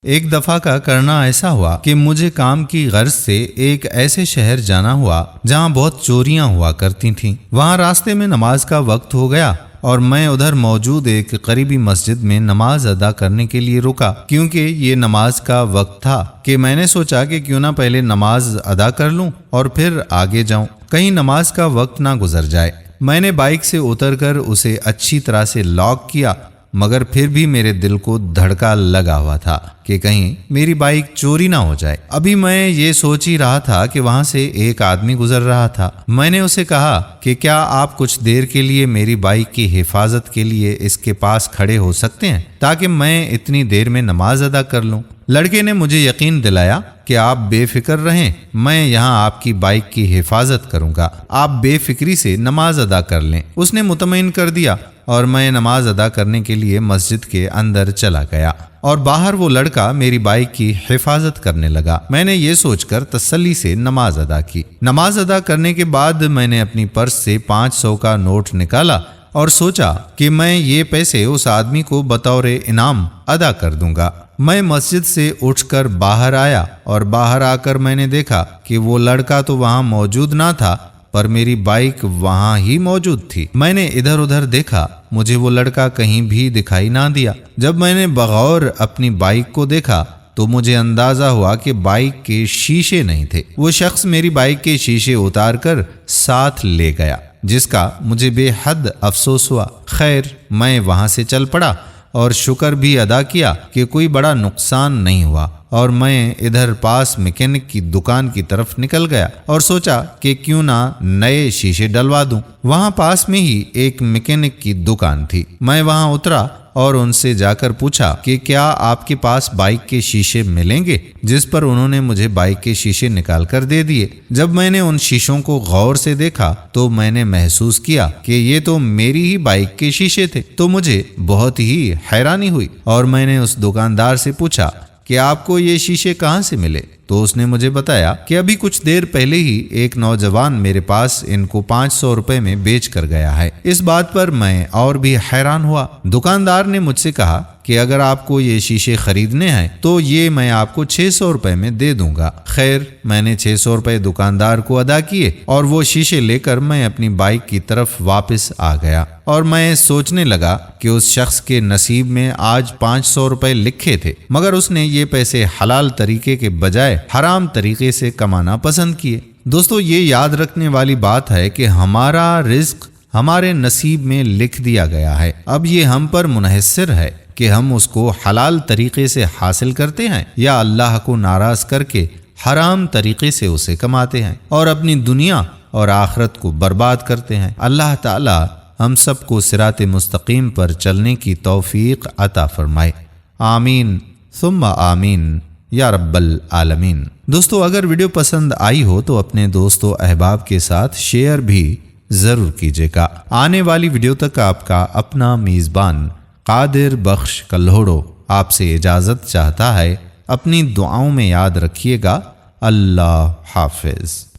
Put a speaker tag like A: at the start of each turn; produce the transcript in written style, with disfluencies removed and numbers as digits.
A: ایک دفعہ کا کرنا ایسا ہوا کہ مجھے کام کی غرض سے ایک ایسے شہر جانا ہوا جہاں بہت چوریاں ہوا کرتی تھیں۔ وہاں راستے میں نماز کا وقت ہو گیا اور میں ادھر موجود ایک قریبی مسجد میں نماز ادا کرنے کے لیے رکا، کیونکہ یہ نماز کا وقت تھا کہ میں نے سوچا کہ کیوں نہ پہلے نماز ادا کر لوں اور پھر آگے جاؤں، کہیں نماز کا وقت نہ گزر جائے۔ میں نے بائک سے اتر کر اسے اچھی طرح سے لاک کیا، مگر پھر بھی میرے دل کو دھڑکا لگا ہوا تھا کہ کہیں میری بائک چوری نہ ہو جائے۔ ابھی میں یہ سوچ ہی رہا تھا کہ وہاں سے ایک آدمی گزر رہا تھا۔ میں نے اسے کہا کہ کیا آپ کچھ دیر کے لیے میری بائک کی حفاظت کے لیے اس کے پاس کھڑے ہو سکتے ہیں تاکہ میں اتنی دیر میں نماز ادا کر لوں؟ لڑکے نے مجھے یقین دلایا کہ آپ بے فکر رہیں، میں یہاں آپ کی بائک کی حفاظت کروں گا، آپ بے فکری سے نماز ادا کر لیں۔ اس نے مطمئن کر دیا اور میں نماز ادا کرنے کے لیے مسجد کے اندر چلا گیا اور باہر وہ لڑکا میری بائک کی حفاظت کرنے لگا۔ میں نے یہ سوچ کر تسلی سے نماز ادا کی۔ نماز ادا کرنے کے بعد میں نے اپنی پرس سے 500 کا نوٹ نکالا اور سوچا کہ میں یہ پیسے اس آدمی کو بطور انعام ادا کر دوں گا۔ میں مسجد سے اٹھ کر باہر آیا اور باہر آ کر میں نے دیکھا کہ وہ لڑکا تو وہاں موجود نہ تھا پر میری بائک وہاں ہی موجود تھی۔ میں نے ادھر ادھر دیکھا، مجھے وہ لڑکا کہیں بھی دکھائی نہ دیا۔ جب میں نے بغور اپنی بائک کو دیکھا تو مجھے اندازہ ہوا کہ بائک کے شیشے نہیں تھے۔ وہ شخص میری بائک کے شیشے اتار کر ساتھ لے گیا، جس کا مجھے بے حد افسوس ہوا۔ خیر، میں وہاں سے چل پڑا اور شکر بھی ادا کیا کہ کوئی بڑا نقصان نہیں ہوا، اور میں ادھر پاس میکینک کی دکان کی طرف نکل گیا اور سوچا کہ کیوں نہ نئے شیشے ڈلوا دوں۔ وہاں پاس میں ہی ایک میکینک کی دکان تھی۔ میں وہاں اترا اور ان سے جا کر پوچھا کہ کیا آپ کے پاس بائک کے شیشے ملیں گے، جس پر انہوں نے مجھے بائک کے شیشے نکال کر دے دیے۔ جب میں نے ان شیشوں کو غور سے دیکھا تو میں نے محسوس کیا کہ یہ تو میری ہی بائک کے شیشے تھے، تو مجھے بہت ہی حیرانی ہوئی اور میں نے اس دکاندار سے پوچھا کہ آپ کو یہ شیشے کہاں سے ملے؟ تو اس نے مجھے بتایا کہ ابھی کچھ دیر پہلے ہی ایک نوجوان میرے پاس ان کو 500 روپے میں بیچ کر گیا ہے۔ اس بات پر میں اور بھی حیران ہوا۔ دکاندار نے مجھ سے کہا کہ اگر آپ کو یہ شیشے خریدنے ہیں تو یہ میں آپ کو 600 روپے میں دے دوں گا۔ خیر، میں نے 600 روپے دکاندار کو ادا کیے اور وہ شیشے لے کر میں اپنی بائک کی طرف واپس آ گیا، اور میں سوچنے لگا کہ اس شخص کے نصیب میں آج 500 روپے لکھے تھے، مگر اس نے یہ پیسے حلال طریقے کے بجائے حرام طریقے سے کمانا پسند کیے۔ دوستو، یہ یاد رکھنے والی بات ہے کہ ہمارا رزق ہمارے نصیب میں لکھ دیا گیا ہے، اب یہ ہم پر منحصر ہے کہ ہم اس کو حلال طریقے سے حاصل کرتے ہیں یا اللہ کو ناراض کر کے حرام طریقے سے اسے کماتے ہیں اور اپنی دنیا اور آخرت کو برباد کرتے ہیں۔ اللہ تعالی ہم سب کو صراط مستقیم پر چلنے کی توفیق عطا فرمائے۔ آمین ثم آمین یا رب العالمین۔ دوستو، اگر ویڈیو پسند آئی ہو تو اپنے دوستو احباب کے ساتھ شیئر بھی ضرور کیجیے گا۔ آنے والی ویڈیو تک آپ کا اپنا میزبان قادر بخش کلہوڑو آپ سے اجازت چاہتا ہے۔ اپنی دعاؤں میں یاد رکھیے گا۔ اللہ حافظ۔